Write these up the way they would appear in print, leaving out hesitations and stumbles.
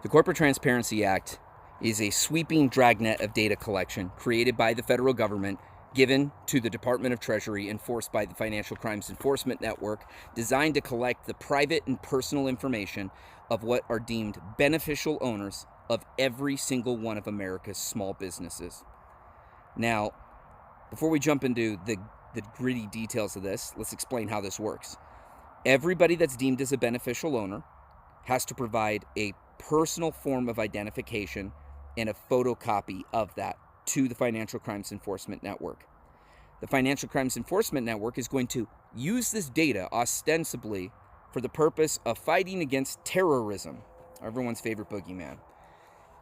The Corporate Transparency Act is a sweeping dragnet of data collection created by the federal government, given to the Department of Treasury, enforced by the Financial Crimes Enforcement Network, designed to collect the private and personal information of what are deemed beneficial owners of every single one of America's small businesses. Now, before we jump into the gritty details of this, let's explain how this works. Everybody that's deemed as a beneficial owner has to provide a personal form of identification and a photocopy of that to the Financial Crimes Enforcement Network. The Financial Crimes Enforcement Network is going to use this data ostensibly for the purpose of fighting against terrorism, everyone's favorite boogeyman,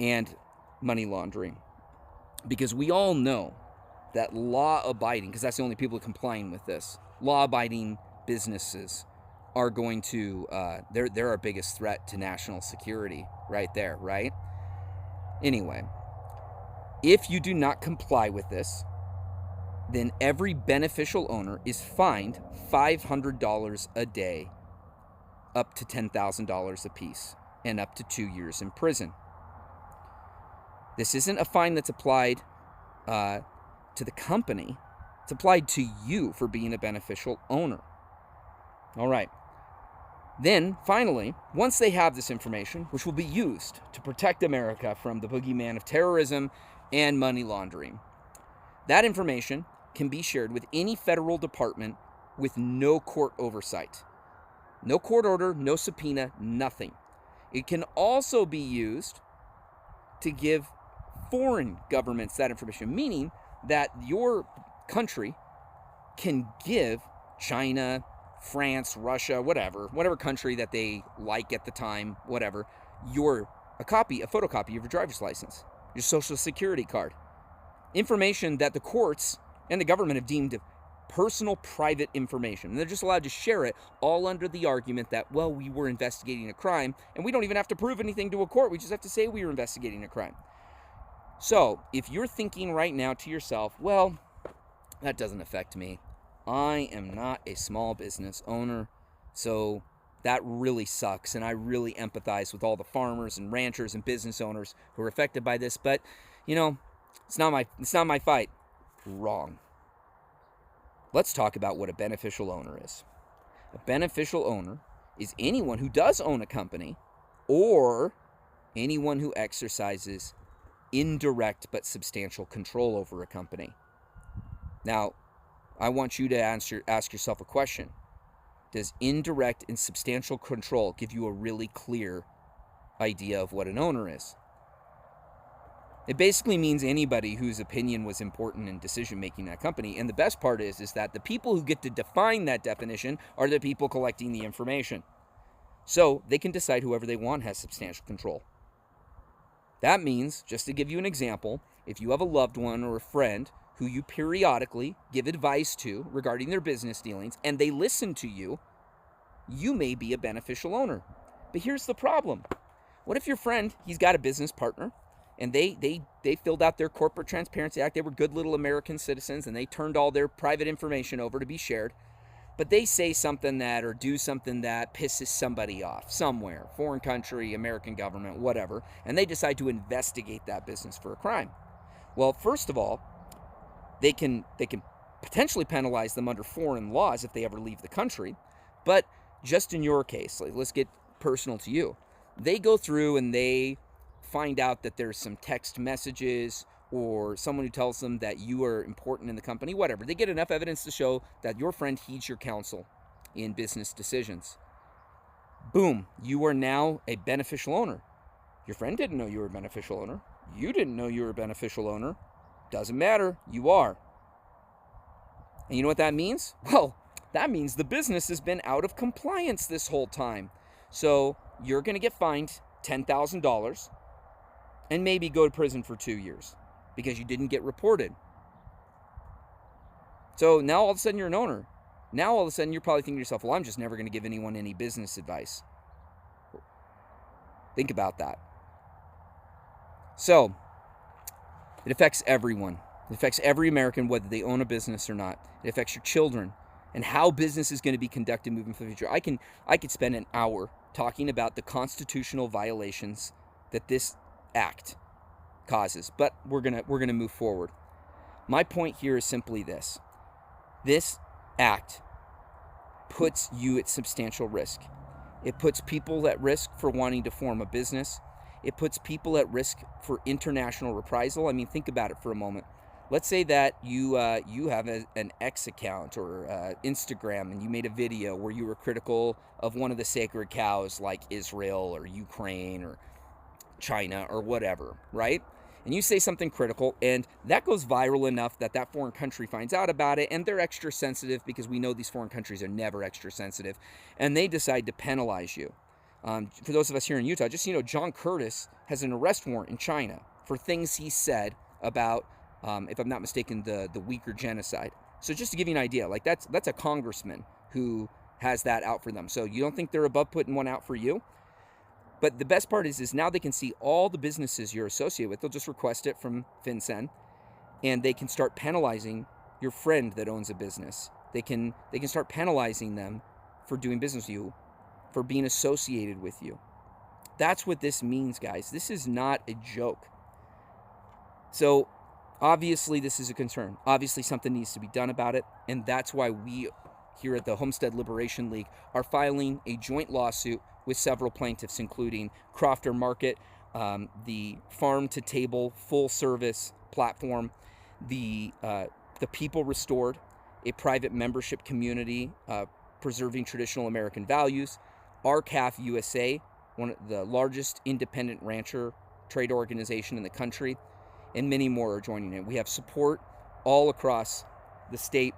and money laundering. Because we all know that law-abiding, because that's the only people complying with this, law-abiding businesses are going to, they're our biggest threat to national security right there, right? Anyway, if you do not comply with this, then every beneficial owner is fined $500 a day, up to $10,000 apiece, and up to 2 years in prison. This isn't a fine that's applied to the company. It's applied to you for being a beneficial owner. All right. Then, finally, once they have this information, which will be used to protect America from the boogeyman of terrorism and money laundering, that information can be shared with any federal department with no court oversight. No court order, no subpoena, nothing. It can also be used to give foreign governments that information, meaning that your country can give China, France, Russia, whatever country that they like at the time, whatever, a photocopy of your driver's license, your social security card. Information that the courts and the government have deemed personal, private information. And they're just allowed to share it, all under the argument that, well, we were investigating a crime, and we don't even have to prove anything to a court. We just have to say we were investigating a crime. So, if you're thinking right now to yourself, well, that doesn't affect me. I am not a small business owner, so that really sucks, and I really empathize with all the farmers and ranchers and business owners who are affected by this, but, it's not my fight. Wrong. Let's talk about what a beneficial owner is. A beneficial owner is anyone who does own a company or anyone who exercises indirect but substantial control over a company. Now, I want you to ask yourself a question. Does indirect and substantial control give you a really clear idea of what an owner is? It basically means anybody whose opinion was important in decision-making in that company. And the best part is that the people who get to define that definition are the people collecting the information. So they can decide whoever they want has substantial control. That means, just to give you an example, if you have a loved one or a friend who you periodically give advice to regarding their business dealings, and they listen to you, you may be a beneficial owner. But here's the problem. What if your friend, he's got a business partner, and they filled out their Corporate Transparency Act. They were good little American citizens, and they turned all their private information over to be shared. But they say something that or do something that pisses somebody off somewhere, foreign country, American government, whatever, and they decide to investigate that business for a crime. Well, first of all, they can potentially penalize them under foreign laws if they ever leave the country. But just in your case, let's get personal to you. They go through and they find out that there's some text messages or someone who tells them that you are important in the company, whatever. They get enough evidence to show that your friend heeds your counsel in business decisions. Boom, you are now a beneficial owner. Your friend didn't know you were a beneficial owner. You didn't know you were a beneficial owner. Doesn't matter, you are. And you know what that means? Well, that means the business has been out of compliance this whole time. So you're going to get fined $10,000 and maybe go to prison for 2 years because you didn't get reported. So now all of a sudden you're an owner. Now all of a sudden you're probably thinking to yourself, well, I'm just never going to give anyone any business advice. Think about that. So it affects everyone. It affects every American, whether they own a business or not. It affects your children and how business is going to be conducted moving forward. I could spend an hour talking about the constitutional violations that this act causes, but we're gonna move forward. My point here is simply this: this act puts you at substantial risk. It puts people at risk for wanting to form a business. It puts people at risk for international reprisal. I mean, think about it for a moment. Let's say that you have an X account or Instagram, and you made a video where you were critical of one of the sacred cows like Israel or Ukraine or China or whatever, right? And you say something critical, and that goes viral enough that that foreign country finds out about it, and they're extra sensitive, because we know these foreign countries are never extra sensitive, and they decide to penalize you. For those of us here in Utah, just so you know, John Curtis has an arrest warrant in China for things he said about, if I'm not mistaken, the Uyghur genocide. So just to give you an idea, like that's a congressman who has that out for them. So you don't think they're above putting one out for you? But the best part is now they can see all the businesses you're associated with. They'll just request it from FinCEN, and they can start penalizing your friend that owns a business. They can start penalizing them for doing business with you, for being associated with you. That's what this means, guys. This is not a joke. So obviously this is a concern. Obviously something needs to be done about it, and that's why we here at the Homestead Liberation League are filing a joint lawsuit with several plaintiffs, including Crofter Market, the Farm to Table full service platform, the People Restored, a private membership community preserving traditional American values, RCAF USA, one of the largest independent rancher trade organization in the country, and many more are joining it. We have support all across the state.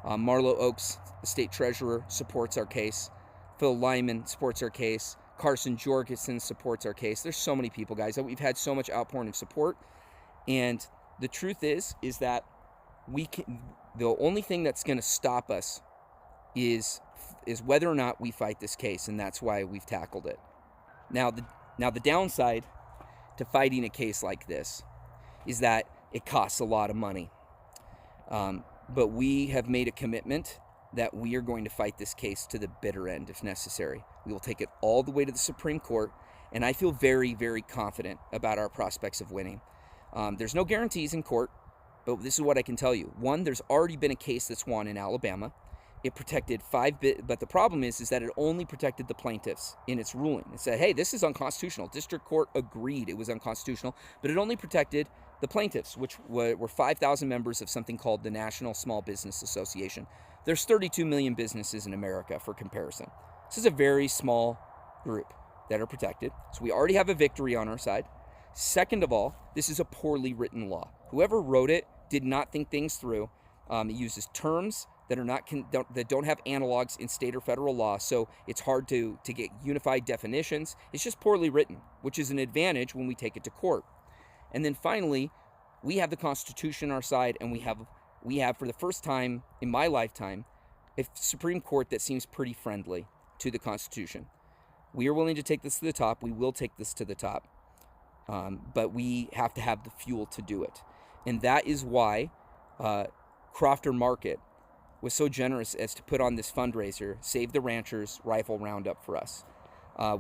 Marlo Oaks, the state treasurer, supports our case. Phil Lyman supports our case. Carson Jorgensen supports our case. There's so many people, guys, that we've had so much outpouring of support. And the truth is that the only thing that's going to stop us is whether or not we fight this case, and that's why we've tackled it. Now the downside to fighting a case like this is that it costs a lot of money. But we have made a commitment that we are going to fight this case to the bitter end if necessary. We will take it all the way to the Supreme Court, and I feel very, very confident about our prospects of winning. There's no guarantees in court, but this is what I can tell you. One, there's already been a case that's won in Alabama. It protected but the problem is that it only protected the plaintiffs in its ruling. It said, hey, this is unconstitutional. District court agreed it was unconstitutional, but it only protected the plaintiffs, which were 5,000 members of something called the National Small Business Association. There's 32 million businesses in America, for comparison. This is a very small group that are protected. So we already have a victory on our side. Second of all, this is a poorly written law. Whoever wrote it did not think things through. It uses terms that don't have analogs in state or federal law, so it's hard to get unified definitions. It's just poorly written, which is an advantage when we take it to court. And then finally, we have the Constitution on our side, and we have for the first time in my lifetime a Supreme Court that seems pretty friendly to the Constitution. We are willing to take this to the top. We will take this to the top, but we have to have the fuel to do it, and that is why Crofter Market was so generous as to put on this fundraiser, Save the Ranchers Rifle Roundup, for us.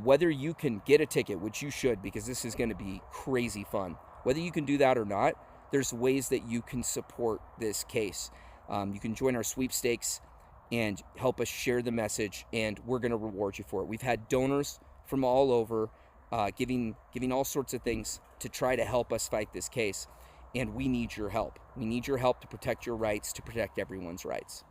Whether you can get a ticket, which you should, because this is going to be crazy fun. Whether you can do that or not, there's ways that you can support this case. You can join our sweepstakes and help us share the message, and we're going to reward you for it. We've had donors from all over giving all sorts of things to try to help us fight this case, and we need your help. We need your help to protect your rights, to protect everyone's rights.